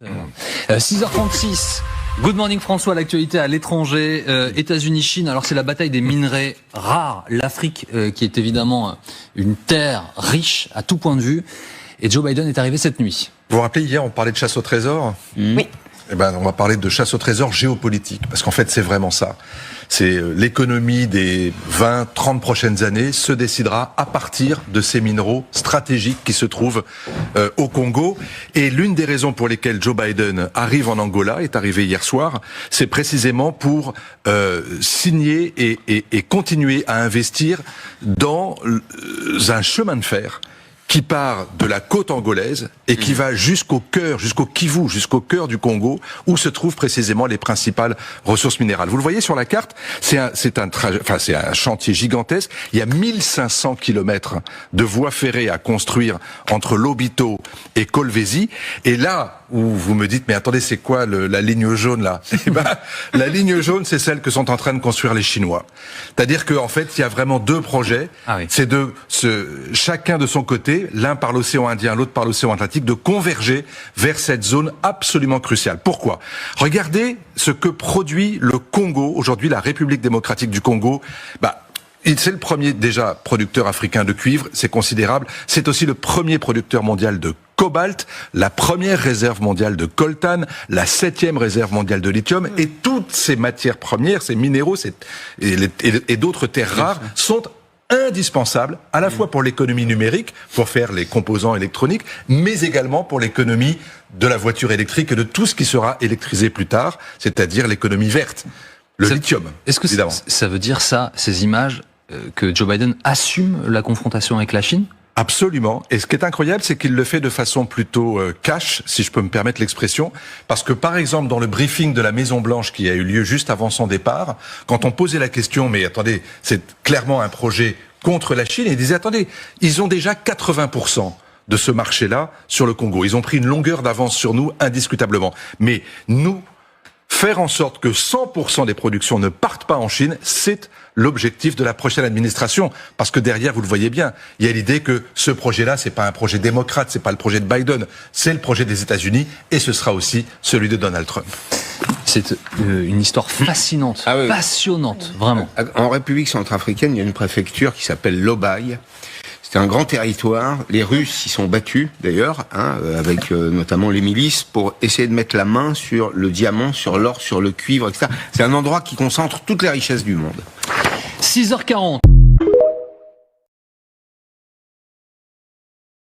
6h36. Good morning François, l'actualité à l'étranger, États-Unis, Chine. Alors c'est la bataille des minerais rares, l'Afrique qui est évidemment une terre riche à tout point de vue. Et Joe Biden est arrivé cette nuit. Vous vous rappelez, hier on parlait de chasse au trésor ? Oui. Eh ben, on va parler de chasse au trésor géopolitique, parce qu'en fait c'est vraiment ça. C'est l'économie des 20, 30 prochaines années se décidera à partir de ces minéraux stratégiques qui se trouvent au Congo. Et l'une des raisons pour lesquelles Joe Biden arrive en Angola, est arrivé hier soir, c'est précisément pour signer et continuer à investir dans un chemin de fer qui part de la côte angolaise et qui va jusqu'au cœur, jusqu'au Kivu, jusqu'au cœur du Congo, où se trouvent précisément les principales ressources minérales. Vous le voyez sur la carte, c'est un chantier gigantesque. Il y a 1500 kilomètres de voies ferrées à construire entre Lobito et Kolwezi. Et là où vous me dites, mais attendez, c'est quoi la ligne jaune là ? Eh ben, la ligne jaune, c'est celle que sont en train de construire les Chinois. C'est-à-dire qu'en fait, il y a vraiment deux projets. Ah oui. C'est chacun de son côté, l'un par l'océan Indien, l'autre par l'océan Atlantique, de converger vers cette zone absolument cruciale. Pourquoi ? Regardez ce que produit le Congo, aujourd'hui la République démocratique du Congo. C'est le premier déjà producteur africain de cuivre, c'est considérable. C'est aussi le premier producteur mondial de cobalt, la première réserve mondiale de coltan, la 7e réserve mondiale de lithium, et toutes ces matières premières, ces minéraux et d'autres terres rares sont indispensables à la fois pour l'économie numérique, pour faire les composants électroniques, mais également pour l'économie de la voiture électrique et de tout ce qui sera électrisé plus tard, c'est-à-dire l'économie verte, le lithium. Est-ce que ça veut dire ça, ces images, que Joe Biden assume la confrontation avec la Chine ? Absolument. Et ce qui est incroyable, c'est qu'il le fait de façon plutôt cash, si je peux me permettre l'expression, parce que par exemple dans le briefing de la Maison-Blanche qui a eu lieu juste avant son départ, quand on posait la question, mais attendez, c'est clairement un projet contre la Chine, et il disait, attendez, ils ont déjà 80% de ce marché-là sur le Congo. Ils ont pris une longueur d'avance sur nous, indiscutablement. Mais nous, faire en sorte que 100% des productions ne partent pas en Chine, c'est l'objectif de la prochaine administration. Parce que derrière, vous le voyez bien, il y a l'idée que ce projet-là, c'est pas un projet démocrate, c'est pas le projet de Biden, c'est le projet des États-Unis et ce sera aussi celui de Donald Trump. C'est une histoire fascinante, passionnante, vraiment. En République centrafricaine, il y a une préfecture qui s'appelle Lobaye. C'est un grand territoire. Les Russes y sont battus, d'ailleurs, avec notamment les milices, pour essayer de mettre la main sur le diamant, sur l'or, sur le cuivre, etc. C'est un endroit qui concentre toutes les richesses du monde. 6h40.